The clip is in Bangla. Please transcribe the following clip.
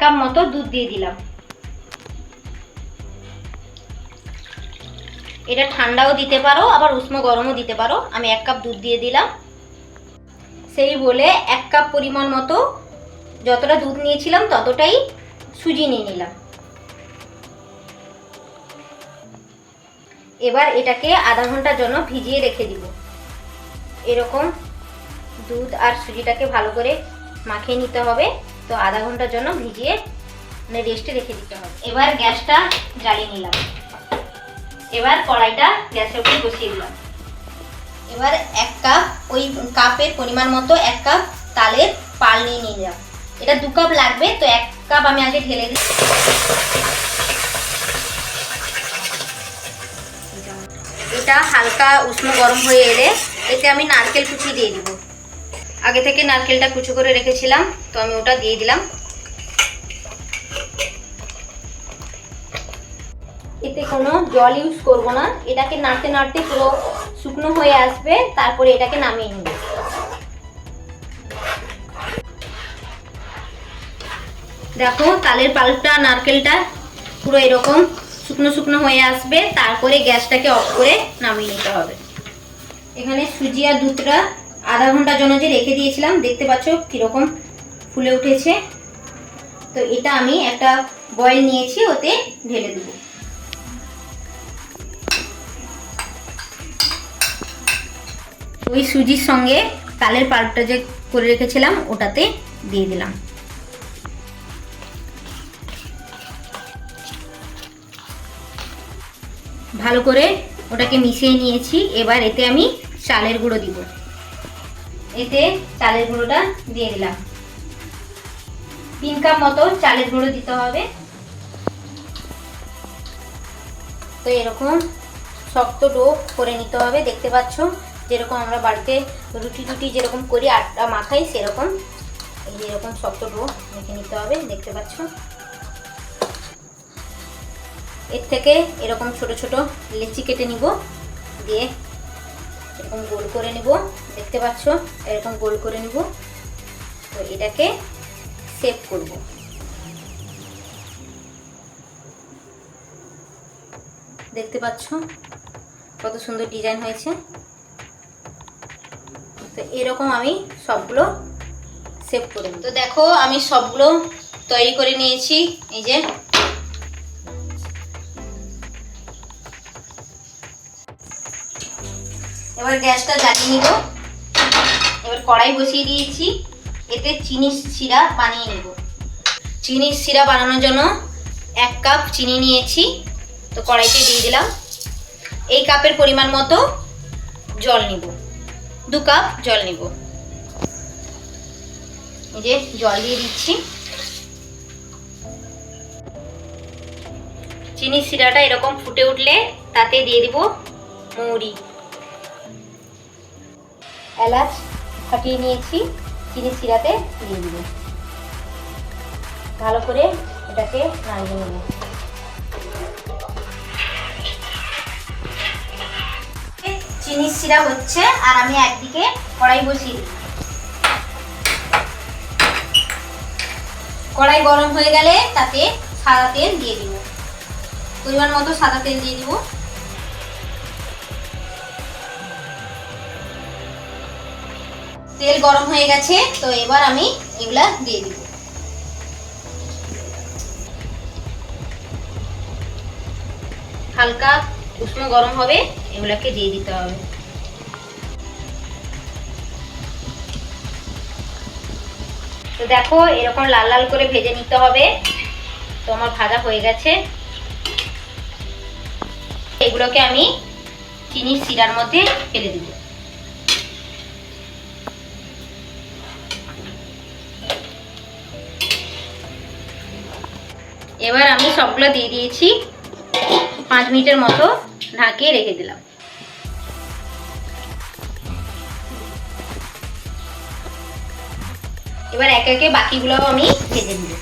কাপ মতো দুধ দিয়ে দিলাম। এটা ঠান্ডাও দিতে পারো, আবার উষ্ণ গরমও দিতে পারো। আমি 1 কাপ দুধ দিয়ে দিলাম। সেই বলে 1 কাপ পরিমাণ মতো, যতটা দুধ নিয়েছিলাম ততটাই সুজি নিয়ে নিলাম। এবার এটাকে আধা ঘন্টার জন্য ভিজিয়ে রেখে দিব। এরকম দুধ আর সুজিটাকে ভালো করে মাখিয়ে নিতে হবে। তো আধা ঘন্টার জন্য ভিজিয়ে রেস্টে রেখে দিতে হবে। এবার গ্যাসটা জ্বালিয়ে নিলাম। এবার কড়াইটা গ্যাসের উপরে বসিয়ে দিলাম। এবার 1 কাপ, ওই কাপের পরিমাণ মতো 1 কাপ তালের পাল নিয়ে নিলাম। এটা 2 কাপ লাগবে, তো 1 কাপ আমি আগে ঢেলে দিই। এটা হালকা উষ্ণ গরম হয়ে এলে এতে আমি নারকেল কুচি দিয়ে দিব। আগে থেকে নারকেলটা কুচি করে রেখেছিলাম, তো আমি ওটা দিয়ে দিলাম। এতে কোনো জল ইউজ করব না। এটাকে নাড়তে নাড়তে পুরো শুকনো হয়ে আসবে, তারপরে এটাকে নামিয়ে নেব। দেখো তালের পাল্পটা, নারকেলটা পুরো এরকম শুকনো শুকনো হয়ে আসবে, তারপরে গ্যাসটাকে অফ করে নামিয়ে নিতে হবে। এখানে সুজি আর দুধটা আধা ঘন্টার জন্য যে রেখে দিয়েছিলাম, দেখতে পাচ্ছ কিরকম ফুলে উঠেছে। তো এটা আমি একটা বয়েল নিয়েছি, ওতে ঢেলে দেব। ওই সুজির সঙ্গে তালের পাল্পটা যে করে রেখেছিলাম ওটাতে দিয়ে দিলাম। ভালো করে ওটাকে মিশিয়ে নিয়েছি। এবার এতে আমি চালের গুঁড়ো দিব। এতে চালের গুঁড়োটা দিয়ে দিলাম। 3 কাপ মতো চালের গুঁড়ো দিতে হবে। তো এরকম শক্ত ডো করে নিতে হবে। দেখতে পাচ্ছ যেরকম আমরা বাড়িতে রুটি যেরকম করি, আটা মাখাই, সেরকম এই যে এরকম শক্ত ডো মেখে নিতে হবে। দেখতে পাচ্ছ, এর থেকে এরকম ছোট ছোট লেচি কেটে নিব, দিয়ে এরকম গোল করে নিব। দেখতে পাচ্ছ এরকম গোল করে নিব। তো এটাকে শেপ করব। দেখতে পাচ্ছ কত সুন্দর ডিজাইন হয়েছে। তো এরকম আমি সবগুলো শেপ করে নেব। তো দেখো আমি সবগুলো তৈরি করে নিয়েছি। এই যে এবার গ্যাসটা জ্বালিয়ে নিব। এবার কড়াই বসিয়ে দিয়েছি। এতে চিনির শিরা বানিয়ে নেব। চিনির শিরা বানানোর জন্য 1 কাপ চিনি নিয়েছি, তো কড়াইতে দিয়ে দিলাম। এই কাপের পরিমাণ মতো জল নিব, 2 কাপ জল নিব। এই যে জল দিয়ে দিচ্ছি। চিনির শিরাটা এরকম ফুটে উঠলে তাতে দিয়ে দিব মৌরি, এলাচ ফাটিয়ে নিয়েছি, চিনির শিরাতে দিয়ে দিব। ভালো করে এটাকে নাড়িয়ে নেব। চিনির শিরা হচ্ছে, আর আমি একদিকে কড়াই বসিয়ে দিই। কড়াই গরম হয়ে গেলে তাতে সাদা তেল দিয়ে দিব। পরিমাণ মতো সাদা তেল দিয়ে দিব। তেল গরম হয়ে গেছে, তো এবার আমি এগুলা দিয়ে দিব। হালকা উষ্ণ গরম হবে, এগুলাকে দিয়ে দিতে হবে। তো দেখো এরকম লাল লাল করে ভেজে নিতে হবে। তো আমার ভাজা হয়ে গেছে। এগুলোকে আমি চিনির শিরার মধ্যে ফেলে দিব। এবার আমি সবগুলো দিয়ে দিয়েছি। 5 মিনিটের মতো ঢাকিয়ে রেখে দিলাম। এবার একে একে বাকিগুলোও আমি ভেজে নেব।